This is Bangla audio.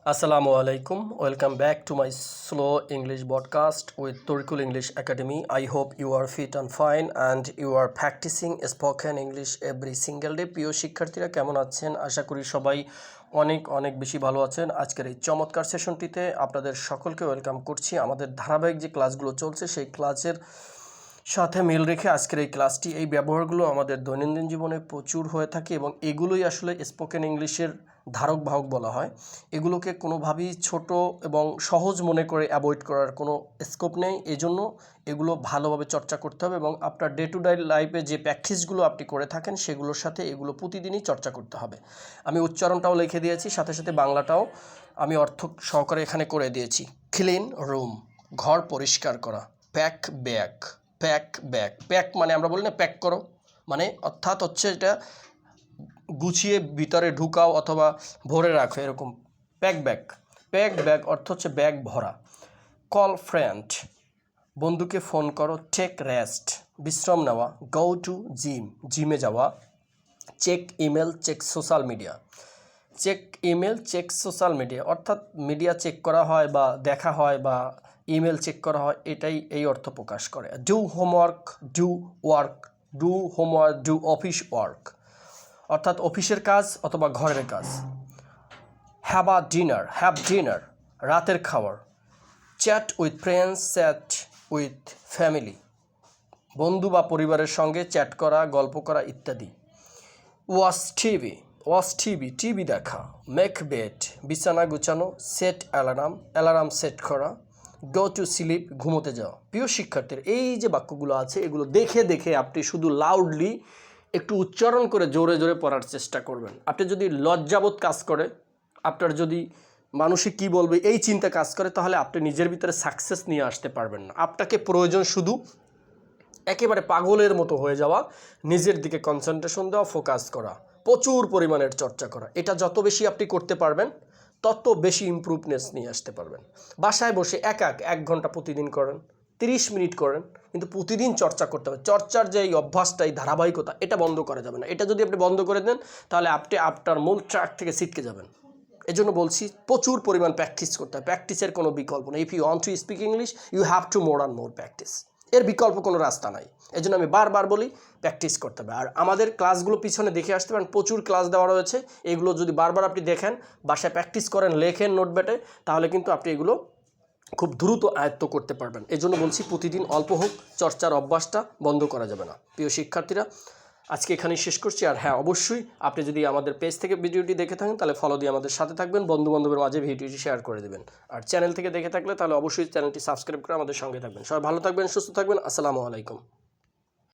Assalamu alaikum. Welcome back to my slow English podcast with Torikul English Academy. I hope you are fit and fine and you are practicing spoken English every single day. প্রিয় শিক্ষার্থীরা কেমন আছেন? আশা করি সবাই অনেক বেশি ভালো আছেন। আজকের এই চমৎকার সেশনটিতে আপনাদের সকলকে ওয়েলকাম করছি। আমাদের ধারাবাহিক যে ক্লাসগুলো চলছে সেই ক্লাসের সাথে মিল রেখে আজকের এই ক্লাসটি এই ব্যবহারগুলো আমাদের দৈনন্দিন জীবনে প্রচুর হয়ে থাকে এবং এগুলোই আসলে স্পোকেন ইংলিশের ধারক বাহক বলা হয়। এগুলোকে কোনোভাবেই ছোট এবং সহজ মনে করে অ্যাভয়েড করার কোনো স্কোপ নেই। এজন্য এগুলো ভালোভাবে চর্চা করতে হবে এবং আপনার ডে টু ডে লাইফে যে প্র্যাকটিসগুলো আপনি করে থাকেন সেগুলোর সাথে এগুলো প্রতিদিনই চর্চা করতে হবে। আমি উচ্চারণটাও লিখে দিয়েছি, সাথে সাথে বাংলাটাও আমি অর্থ সহকারে এখানে করে দিয়েছি। ক্লিন রুম, ঘর পরিষ্কার করা। প্যাক ব্যাগ, প্যাক মানে আমরা বলি না প্যাক করো, মানে অর্থাৎ হচ্ছে এটা গুছিয়ে ভিতরে ঢুকাও অথবা ভরে রাখো, এরকম প্যাক ব্যাগ অর্থ হচ্ছে ব্যাগ ভরা। কল ফ্রেন্ড, বন্ধুকে ফোন করো। টেক রেস্ট, বিশ্রাম নেওয়া। গো টু জিমে যাওয়া। Check email, check social media, অর্থাৎ মিডিয়া চেক করা হয় বা দেখা হয় বা ইমেল চেক করা হয়, এটাই এই অর্থ প্রকাশ করে। Do homework, do office work, অর্থাৎ অফিসের কাজ অথবা ঘরের কাজ। হ্যাভ ডিনার, রাতের খাবার। Chat with friends, chat with family, বন্ধু বা পরিবারের সঙ্গে চ্যাট করা, গল্প করা ইত্যাদি। ওয়াচ টিভি দেখা। মেক বেড, বিছানা গুছানো। সেট অ্যালার্ম সেট করা। গো টু স্লিপ, ঘুমোতে যাওয়া। প্রিয় শিক্ষার্থীর, এই যে বাক্যগুলো আছে এগুলো দেখে আপনি শুধু লাউডলি একটু উচ্চারণ করে জোরে পড়ার চেষ্টা করবেন। আপনি যদি লজ্জাবোধ কাজ করে, আপনার যদি মানুষে কি বলবে এই চিন্তা কাজ করে, তাহলে আপনি নিজের ভিতরে সাকসেস নিয়ে আসতে পারবেন না। আপনাকে প্রয়োজন শুধু একেবারে পাগলের মতো হয়ে যাওয়া, নিজের দিকে কনসেন্ট্রেশন দেওয়া, ফোকাস করা, প্রচুর পরিমাণের চর্চা করা। এটা যত বেশি আপনি করতে পারবেন তত বেশি ইমপ্রুভনেস নিয়ে আসতে পারবেন। বাসায় বসে এক ঘন্টা প্রতিদিন করেন, 30 মিনিট করেন, কিন্তু প্রতিদিন চর্চা করতে হবে। চর্চার যে এই অভ্যাসটা, এই ধারাবাহিকতা, এটা বন্ধ করা যাবে না। এটা যদি আপনি বন্ধ করে দেন তাহলে আপনি আপনার মূল ট্র্যাক থেকে ছিটকে যাবেন। এজন্য বলছি প্রচুর পরিমাণ প্র্যাকটিস করতে হবে। প্র্যাকটিসের কোনো বিকল্প নেই। If you want to speak English you have to more practice. এর বিকল্প কোনো রাস্তা নাই। এজন্য আমি বারবার বলি প্র্যাকটিস করতে হবে। আর আমাদের ক্লাসগুলো পিছনে দেখে আসতে পারেন, প্রচুর ক্লাস দেওয়া রয়েছে। এগুলো যদি বারবার আপনি দেখেন, বাসায় প্র্যাকটিস করেন, লেখেন নোটপ্যাডে, তাহলে কিন্তু আপনি এগুলো খুব দ্রুত আয়ত্ত করতে পারবেন। এজন্য বলছি প্রতিদিন অল্প হোক, চর্চার অভ্যাসটা বন্ধ করা যাবে না। প্রিয় শিক্ষার্থীরা, আজকে এখানেই শেষ করছি। আর হ্যাঁ, অবশ্যই আপনি যদি আমাদের পেজ থেকে ভিডিওটি দেখে থাকেন তাহলে ফলো দিয়ে আমাদের সাথে থাকবেন, বন্ধুবান্ধবের মাঝে ভিডিওটি শেয়ার করে দেবেন। আর চ্যানেল থেকে দেখে থাকলে তাহলে অবশ্যই চ্যানেলটি সাবস্ক্রাইব করে আমাদের সঙ্গে থাকবেন। সবাই ভালো থাকবেন, সুস্থ থাকবেন। আসসালামু আলাইকুম।